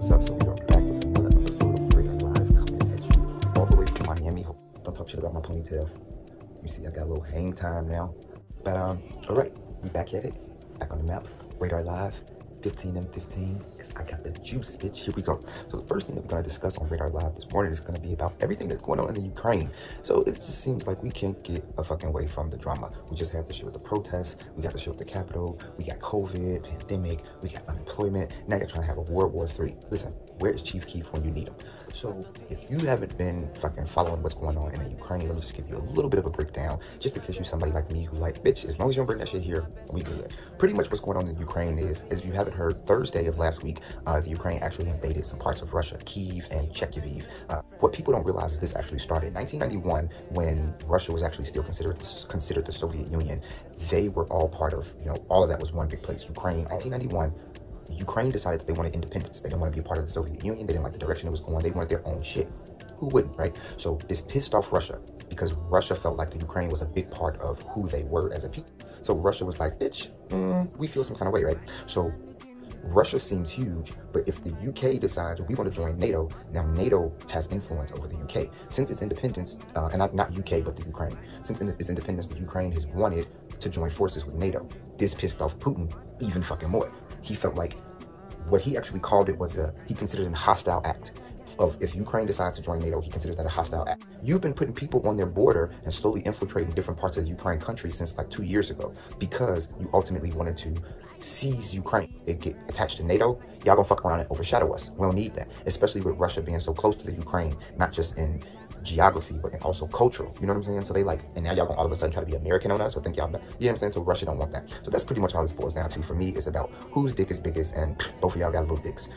What's up? So we are back with another episode of RadarL Live, coming at you all the way from Miami. Don't talk shit about my ponytail. You see, I got a little hang time now. But all right, we back at it, back on the map. RadarL Live, 15 and 15. Yes, I got the juice, bitch. Here we go. So the first thing that we're gonna discuss on RadarL Live this morning is gonna be about everything that's going on in the Ukraine. So it just seems like we can't get a fucking way from the drama. We just had the shit with the protests. We got the shit with the Capitol. We got COVID, pandemic. We got unemployment. Now you're trying to have a World War III. Listen, where is Chief Keef when you need him? So if you haven't been fucking following what's going on in the Ukraine, let me just give you a little bit of a breakdown, just in case you're somebody like me who like, bitch, as long as you don't bring that shit here, we good. Pretty much what's going on in Ukraine is, as you haven't heard, Thursday of last week, the Ukraine actually invaded some parts of Russia, Kyiv and Chernihiv. What people don't realize is this actually started in 1991 when Russia was actually still considered the Soviet Union. They were all part of, all of that was one big place. Ukraine, 1991. Ukraine decided that they wanted independence. They didn't want to be a part of the Soviet Union. They didn't like the direction it was going. They wanted their own shit. Who wouldn't, right? So this pissed off Russia because Russia felt like the Ukraine was a big part of who they were as a people. So Russia was like, bitch, we feel some kind of way, right? So Russia seems huge, but if the UK decides we want to join NATO, now NATO has influence over the UK. Since its independence, and not UK, but the Ukraine. Since its independence, the Ukraine has wanted to join forces with NATO. This pissed off Putin even fucking more. He felt like what he actually called it was he considered it a hostile act. If Ukraine decides to join NATO, he considers that a hostile act. You've been putting people on their border and slowly infiltrating different parts of the Ukraine country since like 2 years ago because you ultimately wanted to seize Ukraine. It get attached to NATO, y'all gonna fuck around and overshadow us. We don't need that, especially with Russia being so close to the Ukraine, not just in geography, but also cultural. You know what I'm saying? So they like, and now y'all gonna all of a sudden try to be American on us or think y'all, you know what I'm saying? So Russia don't want that. So that's pretty much all this boils down to. For me, it's about whose dick is biggest, and both of y'all got little dicks.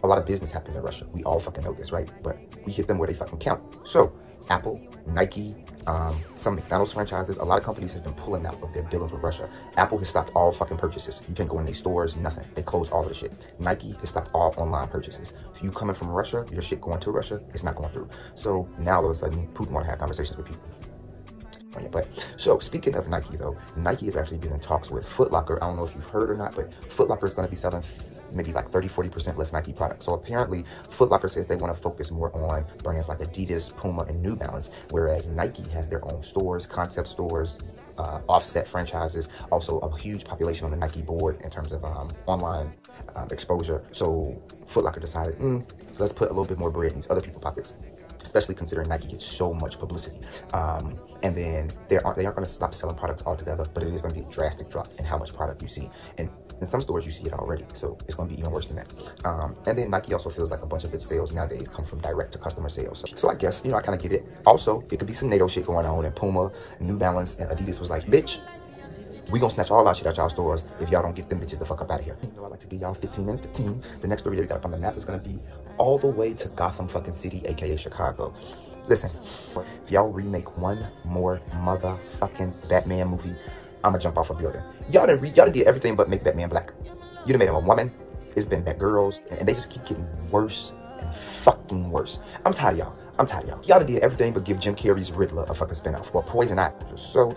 A lot of business happens in Russia. We all fucking know this, right? But we hit them where they fucking count. So Apple, Nike, some McDonald's franchises, a lot of companies have been pulling out of their dealings with Russia. Apple has stopped all fucking purchases. You can't go in their stores, nothing. They closed all of the shit. Nike has stopped all online purchases. If you coming from Russia, your shit going to Russia, it's not going through. So now all of a sudden, Putin want to have conversations with people. But so speaking of Nike though, Nike has actually been in talks with Footlocker. I don't know if you've heard or not, but Footlocker is going to be selling maybe like 30-40% less Nike products. So apparently Footlocker says they want to focus more on brands like Adidas, Puma, and New Balance, whereas Nike has their own stores, concept stores, offset franchises, also a huge population on the Nike board in terms of online exposure. So Footlocker decided, let's put a little bit more bread in these other people's pockets, especially considering Nike gets so much publicity. And then they aren't going to stop selling products altogether, but it is going to be a drastic drop in how much product you see. And in some stores, you see it already, so it's going to be even worse than that. And then Nike also feels like a bunch of its sales nowadays come from direct to customer sales. So I guess, I kind of get it. Also, it could be some NATO shit going on, and Puma, New Balance, and Adidas was like, bitch, we gonna snatch all our shit out y'all stores if y'all don't get them bitches the fuck up out of here. I like to give y'all 15 and 15. The next story that we got up on the map is gonna be all the way to Gotham fucking City, aka Chicago. Listen, if y'all remake one more motherfucking Batman movie, I'ma jump off a building. Y'all done did everything but make Batman black. You done made him a woman. It's been Batgirls, and they just keep getting worse and fucking worse. I'm tired of y'all. Y'all done did everything but give Jim Carrey's Riddler a fucking spinoff. Well, Poison Ivy. So,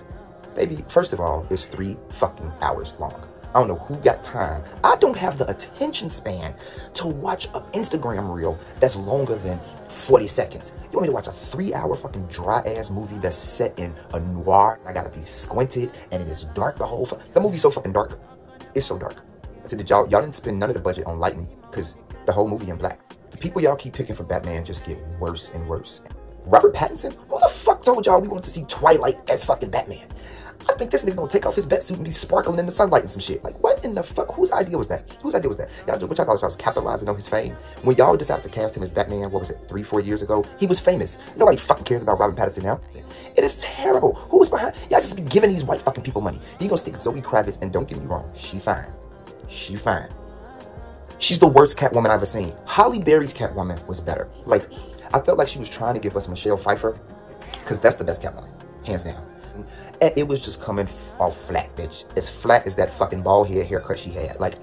baby, first of all, it's 3 fucking hours long. I don't know who got time. I don't have the attention span to watch an Instagram reel that's longer than 40 seconds. You want me to watch a 3-hour fucking dry-ass movie that's set in a noir? I gotta be squinted, and it is dark the whole the movie's so fucking dark. It's so dark. I said, y'all didn't spend none of the budget on lighting, because the whole movie in black. The people y'all keep picking for Batman just get worse and worse. Robert Pattinson? Who the fuck told y'all we wanted to see Twilight as fucking Batman? I think this nigga gonna take off his batsuit and be sparkling in the sunlight and some shit. Like, what in the fuck? Whose idea was that? Y'all, which I thought was capitalizing on his fame. When y'all decided to cast him as Batman, what was it, 3-4 years ago? He was famous. Nobody fucking cares about Robert Pattinson now. It is terrible. Who's behind? Y'all just be giving these white fucking people money. You gonna stick Zoe Kravitz, and don't get me wrong, she fine. She fine. She's the worst Catwoman I've ever seen. Halle Berry's Catwoman was better. Like, I felt like she was trying to give us Michelle Pfeiffer, because that's the best Catwoman, hands down. And it was just coming off flat, bitch. As flat as that fucking bald head haircut she had. Like,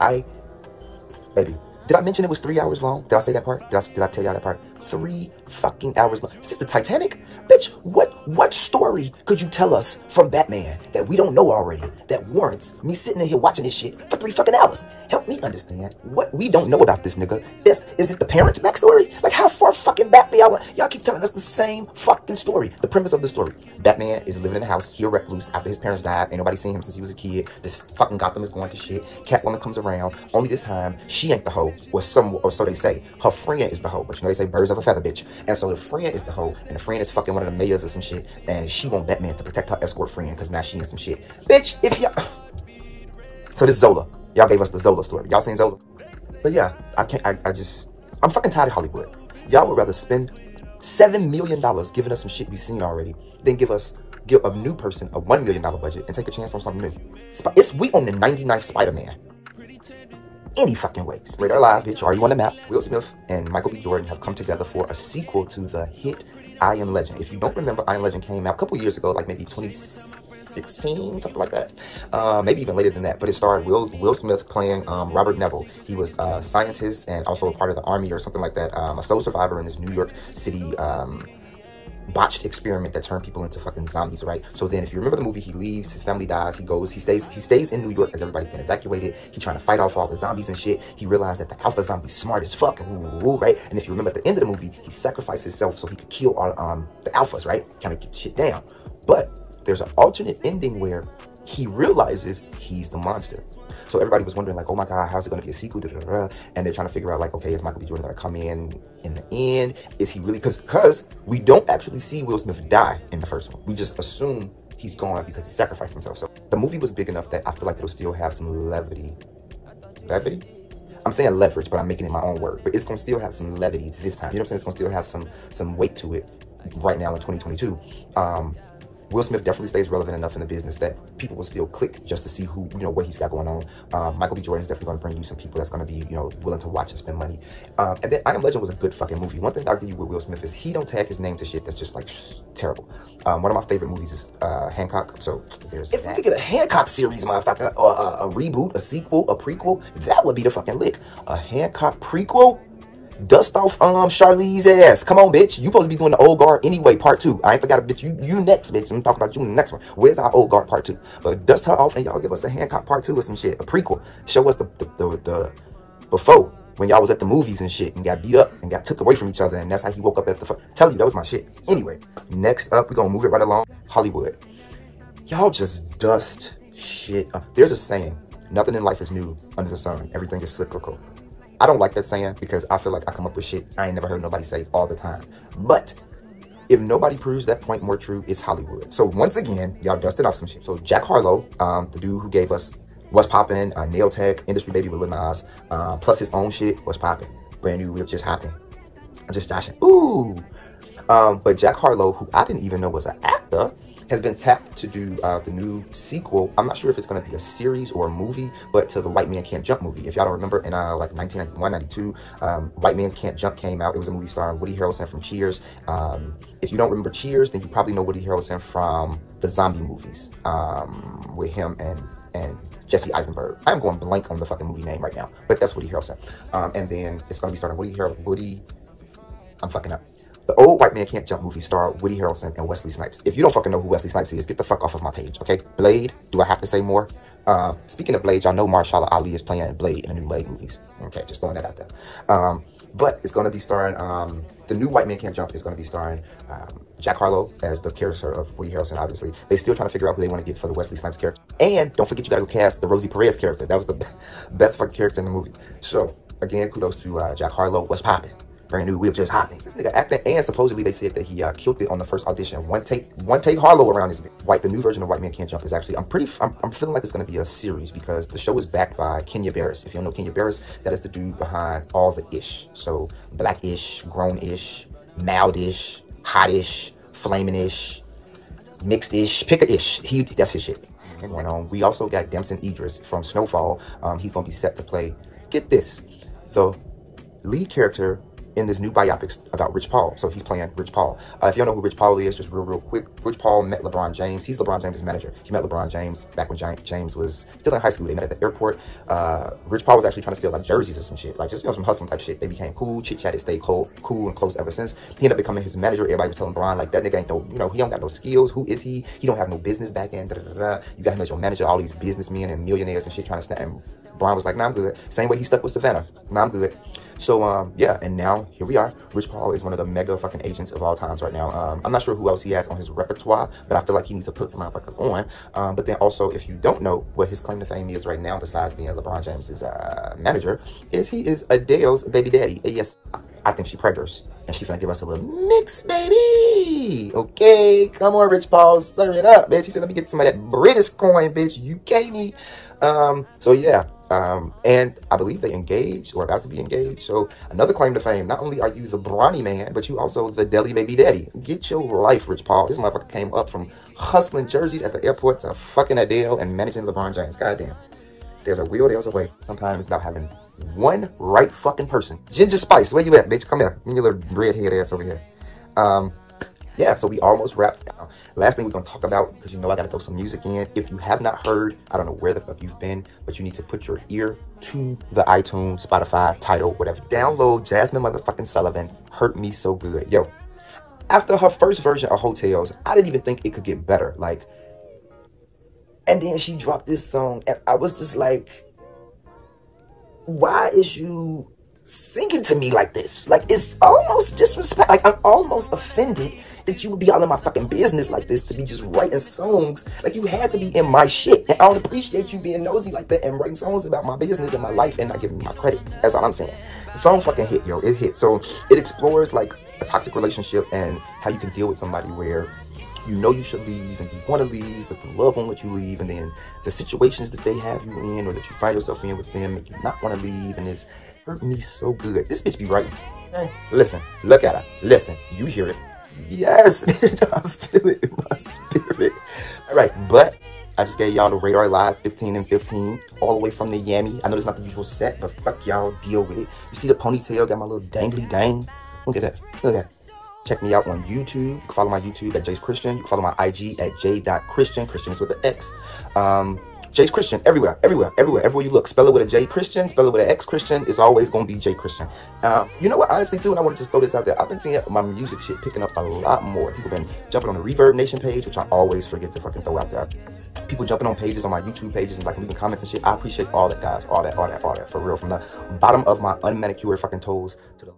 baby, did I mention it was 3 hours long? Did I say that part? Did I tell y'all that part? 3 fucking hours long. Is this the Titanic? Bitch, what story could you tell us from Batman that we don't know already that warrants me sitting in here watching this shit for 3 fucking hours? Help me understand what we don't know about this nigga. Is it the parents' backstory? Like, how far fucking back y'all keep telling us the same fucking story. The premise of the story. Batman is living in a house. He a recluse after his parents died. Ain't nobody seen him since he was a kid. This fucking Gotham is going to shit. Catwoman comes around. Only this time, she ain't the hoe. Or so they say. Her friend is the hoe. But you know they say birds of a feather, bitch. And so the friend is the hoe. And the friend is fucking one of the mayors or some shit. And she want Batman to protect her escort friend because now she in some shit. Bitch, if y'all... So this is Zola. Y'all gave us the Zola story. Y'all seen Zola? But yeah, I'm fucking tired of Hollywood. Y'all would rather spend $7 million giving us some shit we've seen already than give a new person a $1 million budget and take a chance on something new. We on the 99th Spider-Man. Any fucking way. RadarL V3, bitch. Are you on the map? Will Smith and Michael B. Jordan have come together for a sequel to the hit I Am Legend. If you don't remember, I Am Legend came out a couple years ago, like maybe 2016, something like that. Maybe even later than that. But it starred Will Smith playing Robert Neville. He was a scientist and also a part of the army or something like that. A sole survivor in this New York City botched experiment that turned people into fucking zombies, right? So then if you remember the movie, he leaves, his family dies, he stays in New York as everybody's been evacuated. He's trying to fight off all the zombies and shit. He realized that the alpha zombie's smart as fuck, right? And if you remember at the end of the movie, he sacrificed himself so he could kill all the alphas, right? Kind of get shit down. But there's an alternate ending where he realizes he's the monster. So everybody was wondering, like, oh my God, how's it going to be a sequel? And they're trying to figure out, like, okay, is Michael B. Jordan going to come in the end? Is he really? Because we don't actually see Will Smith die in the first one. We just assume he's gone because he sacrificed himself. So the movie was big enough that I feel like it'll still have some levity. Levity? I'm saying leverage, but I'm making it my own word. But it's going to still have some levity this time. You know what I'm saying? It's going to still have some weight to it right now in 2022. Will Smith definitely stays relevant enough in the business that people will still click just to see who, what he's got going on. Michael B. Jordan is definitely going to bring you some people that's going to be, willing to watch and spend money. And then I Am Legend was a good fucking movie. One thing I'll give you with Will Smith is he don't tag his name to shit that's just like terrible. One of my favorite movies is Hancock. So there's if we could get a Hancock series, motherfucker, or a reboot, a sequel, a prequel, that would be the fucking lick. A Hancock prequel? Dust off Charlize's ass. Come on, bitch. You supposed to be doing the Old Guard anyway, part 2. I ain't forgot, bitch. You next, bitch. I'm talking about you in the next one. Where's our Old Guard part 2? But dust her off and y'all give us a Hancock part 2 or some shit. A prequel. Show us the before when y'all was at the movies and shit and got beat up and got took away from each other and that's how he woke up at the tell you that was my shit. Anyway, next up, we're gonna move it right along. Hollywood. Y'all just dust shit up. There's a saying, nothing in life is new under the sun. Everything is cyclical. I don't like that saying because I feel like I come up with shit I ain't never heard nobody say all the time. But if nobody proves that point more true, it's Hollywood. So once again, y'all dusted off some shit. So Jack Harlow, the dude who gave us What's Poppin', Nail Tech, Industry Baby with Lil Nas, plus his own shit, What's Poppin', brand new, Just Hoppin', Just Joshing, ooh. But Jack Harlow, who I didn't even know was an actor, has been tapped to do the new sequel. I'm not sure if it's going to be a series or a movie, but to the White Man Can't Jump movie. If y'all don't remember, in like 1991, 92, White Man Can't Jump came out. It was a movie starring Woody Harrelson from Cheers. If you don't remember Cheers, then you probably know Woody Harrelson from the zombie movies with him and Jesse Eisenberg. I'm going blank on the fucking movie name right now, but that's Woody Harrelson. And then it's going to be starring I'm fucking up. The old White Man Can't Jump movie starred Woody Harrelson and Wesley Snipes. If you don't fucking know who Wesley Snipes is, get the fuck off of my page, okay? Blade, do I have to say more? Speaking of Blade, y'all know Mahershala Ali is playing Blade in the new Blade movies. Okay, just throwing that out there. But it's going to be starring, the new White Man Can't Jump is going to be starring Jack Harlow as the character of Woody Harrelson, obviously. They're still trying to figure out who they want to get for the Wesley Snipes character. And don't forget, you got to cast the Rosie Perez character. That was the best fucking character in the movie. So, again, kudos to Jack Harlow. What's poppin'? Brand new, Will Just Hopping. This nigga acting, and supposedly they said that he killed it on the first audition. One take Harlow around his the new version of White Man Can't Jump is actually, I'm feeling like it's gonna be a series because the show is backed by Kenya Barris. If you don't know Kenya Barris, that is the dude behind all the ish. So black-ish, grown-ish, mild-ish, hot-ish, flaming-ish, mixed-ish, pick-a-ish. That's his shit. And went on. We also got Damson Idris from Snowfall. He's gonna be set to play, get this, the lead character in this new biopic about Rich Paul. So he's playing Rich Paul. If you don't know who Rich Paul is, just real quick, Rich Paul met LeBron James. He's LeBron James' manager. He met LeBron James back when James was still in high school. They met at the airport. Rich Paul was actually trying to steal like jerseys or some shit, like just, you know, some hustling type shit. They became cool, chit-chatted, stayed cool and close ever since. He ended up becoming his manager. Everybody was telling LeBron, like, that nigga ain't no, you know, he don't got no skills. Who is he? He don't have no business back end. You got him as your manager. All these businessmen and millionaires and shit trying to snap. And Brian was like, nah, I'm good. Same way he stuck with Savannah. Nah, I'm good. So, yeah, and now here we are. Rich Paul is one of the mega fucking agents of all times right now. I'm not sure who else he has on his repertoire, but I feel like he needs to put some motherfuckers on. But then also, if you don't know what his claim to fame is right now, besides being LeBron James's manager, is he is Adele's baby daddy. Yes, I think she preggers, and she finna give us a little mix, baby. Okay, come on, Rich Paul, stir it up, bitch. He said, let me get some of that British coin, bitch. UK me. So yeah. And I believe they engaged or about to be engaged. So another claim to fame, not only are you the brawny man, but you also the deli baby daddy. Get your life, Rich Paul. This motherfucker came up from hustling jerseys at the airport to fucking Adele and managing LeBron James. Goddamn. There's a will, there's a way. Sometimes it's about having one right fucking person. Ginger Spice, where you at, bitch? Come here. Bring your little redhead ass over here. Yeah, so we almost wrapped down. Last thing we're going to talk about, because you know I got to throw some music in. If you have not heard, I don't know where the fuck you've been, but you need to put your ear to the iTunes, Spotify, Tidal, whatever. Download Jasmine motherfucking Sullivan, Hurt Me So Good. Yo, after her first version of Hotels, I didn't even think it could get better. Like, and then she dropped this song, and I was just like, why is you singing to me like this? Like, it's almost disrespect. Like, I'm almost offended that you would be all in my fucking business like this, to be just writing songs. Like, you had to be in my shit. And I don't appreciate you being nosy like that and writing songs about my business and my life and not giving me my credit. That's all I'm saying. The song fucking hit, yo. It hit. So it explores like a toxic relationship and how you can deal with somebody where you know you should leave and you want to leave, but the love won't let you leave, and then the situations that they have you in or that you find yourself in with them make you not want to leave, and it's hurt me so good. This bitch be writing. Hey, listen, look at her. Listen, you hear it. Yes, I feel it in my spirit. All right, but I just gave y'all the RadarL Live 15 and 15 all the way from the Yammy. I know it's not the usual set, but fuck y'all, deal with it. You see the ponytail, got my little dangly dang. Look at that. Look at that. Check me out on YouTube. You can follow my YouTube at Jayce Christian. You can follow my IG at J.Xhristian. Christian is with the X. Jayce Christian, everywhere you look. Spell it with a J Christian, spell it with an X Christian. It's always going to be J Christian. You know what, honestly, too, and I want to just throw this out there. I've been seeing my music shit picking up a lot more. People been jumping on the Reverb Nation page, which I always forget to fucking throw out there. People jumping on pages, on my YouTube pages, and like leaving comments and shit. I appreciate all that, guys. All that, for real. From the bottom of my unmanicured fucking toes to the